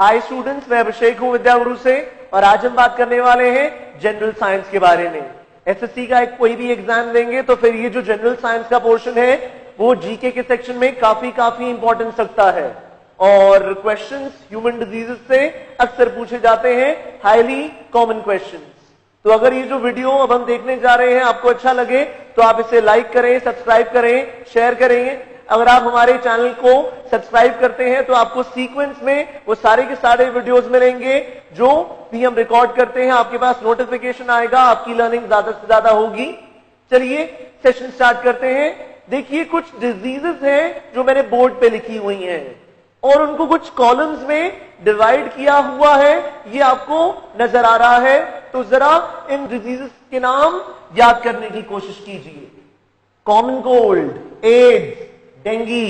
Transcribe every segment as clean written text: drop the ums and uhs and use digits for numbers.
Hi students, मैं अभिषेक हूं विद्यागुरु से और आज हम बात करने वाले हैं जनरल साइंस के बारे में। एसएससी का एक कोई भी एग्जाम देंगे तो फिर ये जो जनरल साइंस का पोर्शन है वो जीके के सेक्शन में काफी इंपॉर्टेंस रखता है और क्वेश्चंस ह्यूमन डिजीजेस से अक्सर पूछे जाते हैं, हाईली कॉमन क्वेश्चंस। तो अगर ये जो वीडियो अब हम देखने जा रहे हैं आपको अच्छा लगे तो आप इसे लाइक करें, सब्सक्राइब करें, शेयर करें। अगर आप हमारे चैनल को सब्सक्राइब करते हैं तो आपको सीक्वेंस में वो सारे के सारे वीडियोस मिलेंगे जो भी हम रिकॉर्ड करते हैं, आपके पास नोटिफिकेशन आएगा, आपकी लर्निंग ज्यादा से ज्यादा होगी। चलिए सेशन स्टार्ट करते हैं। देखिए कुछ डिजीजेस हैं जो मैंने बोर्ड पे लिखी हुई हैं और उनको कुछ कॉलम्स में डिवाइड किया हुआ है, ये आपको नजर आ रहा है। तो जरा इन डिजीजेस के नाम याद करने की कोशिश कीजिए। Common cold, AIDS, dengue,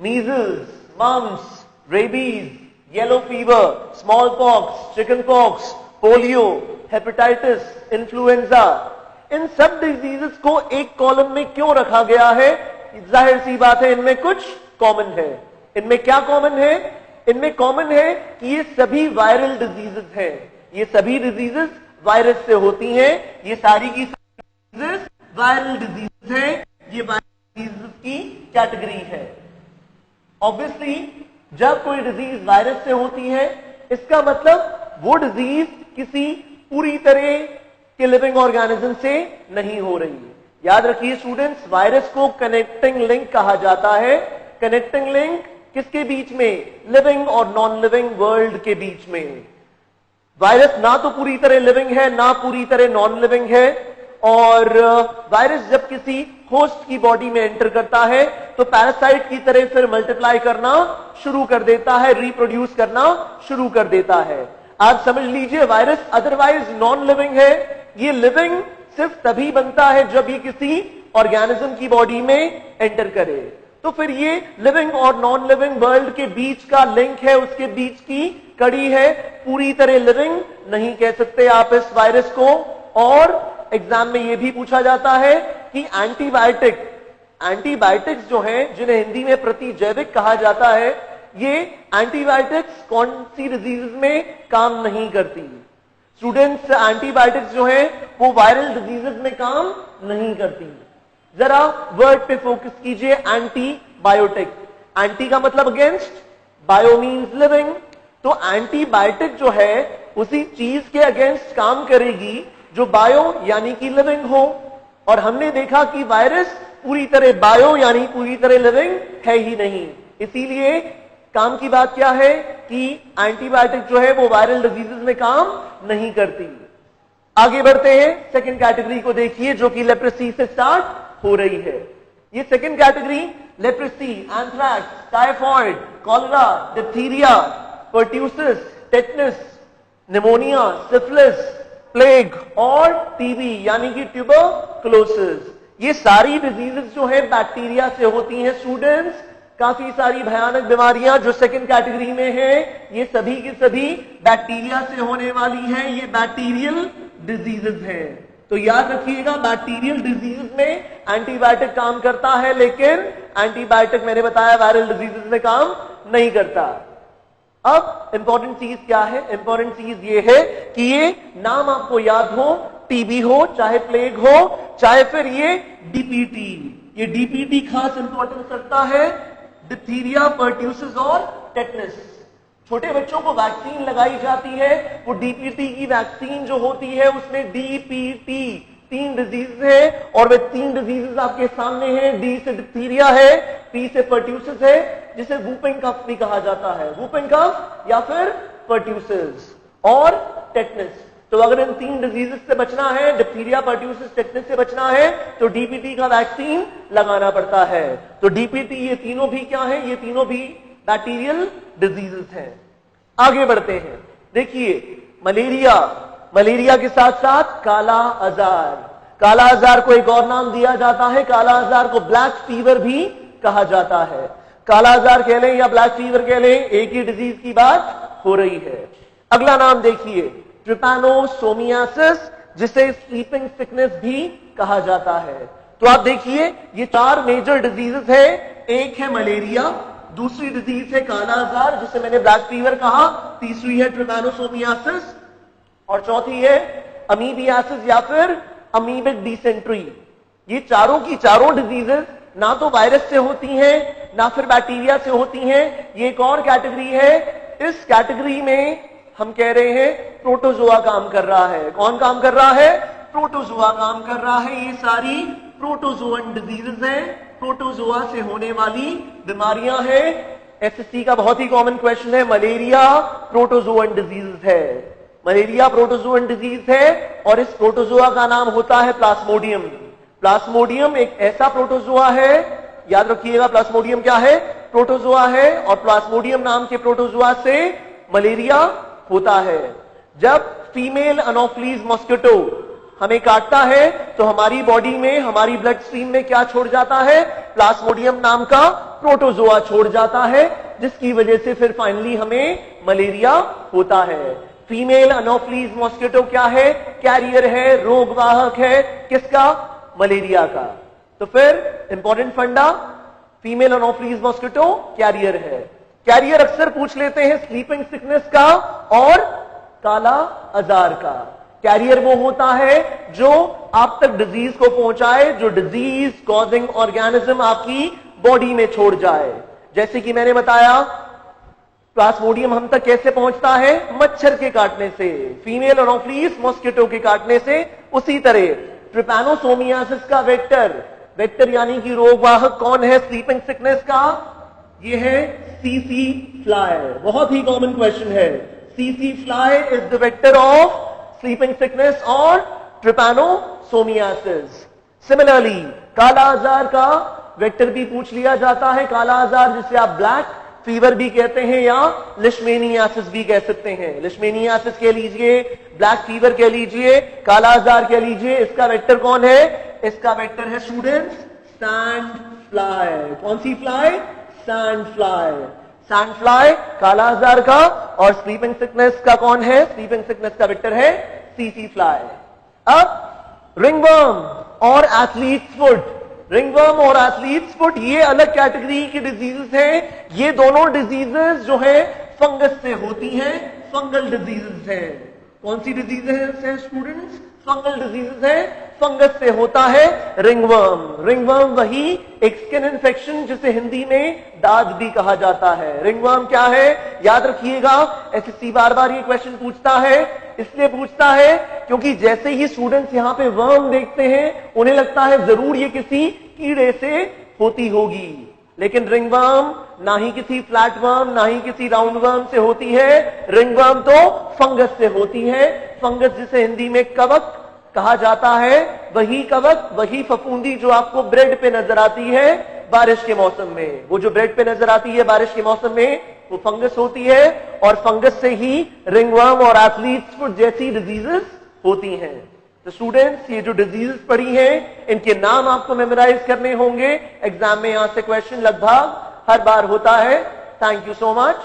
measles, mumps, rabies, yellow fever, smallpox, chickenpox, polio, hepatitis, influenza, इन सब डिजीजेस को एक कॉलम में क्यों रखा गया है? जाहिर सी बात है, इनमें कुछ कॉमन है। इनमें क्या कॉमन है? इनमें कॉमन है कि ये सभी वायरल डिजीजेस हैं। ये सभी डिजीजेस वायरस से होती हैं। ये सारी की डिजीजेस वायरल डिजीजेस हैं। ये डिजीज की कैटेगरी है। ऑब्वियसली जब कोई डिजीज वायरस से होती है इसका मतलब वो डिजीज किसी पूरी तरह के लिविंग ऑर्गेनिज्म से नहीं हो रही है। याद रखिए स्टूडेंट्स, वायरस को कनेक्टिंग लिंक कहा जाता है। कनेक्टिंग लिंक किसके बीच में? लिविंग और नॉन लिविंग वर्ल्ड के बीच में। वायरस ना तो पूरी तरह लिविंग है ना पूरी तरह नॉन लिविंग है और वायरस जब किसी होस्ट की बॉडी में एंटर करता है तो पैरासाइट की तरह फिर मल्टीप्लाई करना शुरू कर देता है, रिप्रोड्यूस करना शुरू कर देता है। आप समझ लीजिए वायरस अदरवाइज नॉन लिविंग है। ये लिविंग सिर्फ तभी बनता है जब ये किसी ऑर्गेनिज्म की बॉडी में एंटर करे। तो फिर ये लिविंग और नॉन लिविंग वर्ल्ड के बीच का लिंक है, उसके बीच की कड़ी है। पूरी तरह लिविंग नहीं कह सकते आप इस वायरस को। और एग्जाम में यह भी पूछा जाता है कि एंटीबायोटिक्स जो हैं, जिन्हें हिंदी में प्रतिजैविक कहा जाता है, ये एंटीबायोटिक्स कौन सी डिजीज में काम नहीं करती? स्टूडेंट्स, एंटीबायोटिक्स जो है वो वायरल डिजीजेस में काम नहीं करती। जरा वर्ड पे फोकस कीजिए, एंटीबायोटिक। एंटी का मतलब अगेंस्ट, बायो मीन्स लिविंग। तो एंटीबायोटिक जो है उसी चीज के अगेंस्ट काम करेगी जो बायो यानी कि लिविंग हो। और हमने देखा कि वायरस पूरी तरह बायो यानी पूरी तरह लिविंग है ही नहीं। इसीलिए काम की बात क्या है कि एंटीबायोटिक जो है वो वायरल डिजीजेस में काम नहीं करती। आगे बढ़ते हैं, सेकंड कैटेगरी को देखिए जो कि लेप्रेसी से स्टार्ट हो रही है। ये second category leprosy, anthrax, typhoid, cholera, diphtheria, pertussis, tetanus, pneumonia, syphilis, plague और टीबी यानी कि ट्यूबरकुलोसिस, ये सारी डिजीजेस जो है बैक्टीरिया से होती हैं। स्टूडेंट्स, काफी सारी भयानक बीमारियां जो सेकंड कैटेगरी में है ये सभी की सभी बैक्टीरिया से होने वाली हैं। ये बैक्टीरियल डिजीजेस हैं। तो याद रखिएगा, बैक्टीरियल डिजीजेस में एंटीबायोटिक काम करता है, लेकिन एंटीबायोटिक मैंने बताया वायरल डिजीजेस में काम नहीं करता। अब इंपॉर्टेंट चीज क्या है? इंपॉर्टेंट चीज ये है कि ये नाम आपको याद हो, टीबी हो, चाहे प्लेग हो, चाहे फिर ये डीपीटी। ये डीपीटी खास इंपॉर्टेंस रखता है। डिप्थीरिया, पर्ट्यूसिस और टेटनस। छोटे बच्चों को वैक्सीन लगाई जाती है, वो डीपीटी की वैक्सीन जो होती है उसमें डीपीटी 3 डिजीज है और वे 3 डिजीजेस आपके सामने हैं। डी से डिप्थीरिया है, पी से पर्ट्यूसिस है, जिसे वूपिंग कफ भी कहा जाता है। वूपिंग कफ या फिर पर्ट्यूसिस और टेटनस। तो अगर इन 3 डिजीजेस से बचना है, डिप्थीरिया, पर्ट्यूसिस, टेटनस से बचना है तो डीपीटी का वैक्सीन लगाना पड़ता है। तो डीपीटी, ये तीनों भी क्या है? ये तीनों भी बैक्टीरियल डिजीजेस हैं। आगे बढ़ते हैं। देखिए मलेरिया, मलेरिया के साथ साथ काला आजार। काला आजार को एक और नाम दिया जाता है, काला आजार को ब्लैक फीवर भी कहा जाता है। काला आजार कह लें या ब्लैक फीवर कह लें, एक ही डिजीज की बात हो रही है। अगला नाम देखिए, ट्रिपैनोसोमियासिस, जिसे स्लीपिंग सिकनेस भी कहा जाता है। तो आप देखिए ये 4 मेजर डिजीजेस है। एक है मलेरिया, दूसरी डिजीज है काला आजार जिसे मैंने ब्लैक फीवर कहा, तीसरी है ट्रिपैनोसोमियासिस और चौथी है अमीबियासिस या फिर अमीबिक डिसेंट्री। ये चारों की चारों डिजीजेस ना तो वायरस से होती हैं ना फिर बैक्टीरिया से होती हैं, ये एक और कैटेगरी है। इस कैटेगरी में हम कह रहे हैं प्रोटोजोआ काम कर रहा है। कौन काम कर रहा है? प्रोटोजोआ काम कर रहा है। ये सारी प्रोटोजोअन डिजीजेस हैं, प्रोटोजोआ से होने वाली बीमारियां हैं। एसएससी का बहुत ही कॉमन क्वेश्चन है, मलेरिया प्रोटोजोअन डिजीज है। मलेरिया प्रोटोजोअन डिजीज है और इस प्रोटोजोआ का नाम होता है प्लाज्मोडियम। प्लाज्मोडियम एक ऐसा प्रोटोजोआ है, याद रखिएगा प्लाज्मोडियम क्या है? प्रोटोजोआ है और प्लाज्मोडियम नाम के प्रोटोजोआ से मलेरिया होता है। जब फीमेल अनोफ्लीज मॉस्किटो हमें काटता है तो हमारी बॉडी में, हमारी ब्लड स्ट्रीम में क्या छोड़ जाता है? प्लाज्मोडियम नाम का प्रोटोजोआ छोड़ जाता है, जिसकी वजह से फिर फाइनली हमें मलेरिया होता है। फीमेल अनोफ्लीज मॉस्किटो क्या है? कैरियर है, रोगवाहक है, किसका? मलेरिया का। तो फिर इंपॉर्टेंट फंडा, फीमेल अनोफ्लीज मॉस्किटो कैरियर है। कैरियर अक्सर पूछ लेते हैं स्लीपिंग सिकनेस का और काला आजार का। कैरियर वो होता है जो आप तक डिजीज को पहुंचाए, जो डिजीज कॉजिंग ऑर्गेनिज्म आपकी बॉडी में छोड़ जाए। जैसे कि मैंने बताया प्लाज्मोडियम हम तक कैसे पहुंचता है? मच्छर के काटने से, फीमेल अनोफ्लीज मॉस्किटो के काटने से। उसी तरह ट्रिपैनोसोमियासिस का वेक्टर यानी कि रोगवाहक कौन है स्लीपिंग सिकनेस का? ये है सीसी फ्लाई। बहुत ही कॉमन क्वेश्चन है। सीसी fly is the vector of sleeping sickness और ट्रिपैनोसोमियासिस। सिमिलरली काला आजार का वेक्टर भी पूछ लिया जाता है। काला आजार जिसे आप ब्लैक फीवर भी कहते हैं या लिशमेनियासिस भी कह सकते हैं। लिशमेनियासिस कह लीजिए, ब्लैक फीवर कह लीजिए, काला आजार कह लीजिए। इसका वेक्टर कौन है? इसका वेक्टर है स्टूडेंट्स सैंड फ्लाई। कौन सी fly? Sand fly. Sand fly kala azar का और स्लीपिंग सिकनेस का कौन है? स्लीपिंग सिकनेस का वेक्टर है सीसी फ्लाई। अब रिंगवर्म और एथलीट्स फुट, रिंगवर्म और एथलीट्स फुट ये अलग कैटेगरी की डिजीजेस हैं। ये दोनों डिजीजेस जो है फंगस से होती हैं, फंगल डिजीजेस हैं। कौन सी डिजीजेस हैं स्टूडेंट्स? फंगल डिजीजेस है, फंगस से होता है रिंगवर्म। रिंगवर्म वही एक स्किन इन्फेक्शन जिसे हिंदी में दाद भी कहा जाता है। रिंगवर्म क्या है? याद रखिएगा, एसएससी बार बार ये क्वेश्चन पूछता है। इसलिए पूछता है क्योंकि जैसे ही स्टूडेंट्स यहां पे वर्म देखते हैं उन्हें लगता है जरूर ये किसी कीड़े से होती होगी, लेकिन रिंगवर्म ना ही किसी फ्लैट वर्म ना ही किसी राउंड वर्म से होती है। रिंगवर्म तो फंगस से होती है। फंगस जिसे हिंदी में कवक कहा जाता है, वही कवक, वही फफूंदी जो आपको ब्रेड पे नजर आती है बारिश के मौसम में। वो जो ब्रेड पे नजर आती है बारिश के मौसम में वो फंगस होती है और फंगस से ही रिंगवर्म और एथलीट्स फुट जैसी डिजीजेस होती हैं। तो स्टूडेंट्स ये जो डिजीजेस पढ़ी हैं इनके नाम आपको मेमोराइज करने होंगे। एग्जाम में यहां से क्वेश्चन लगभग हर बार होता है। Thank you so much.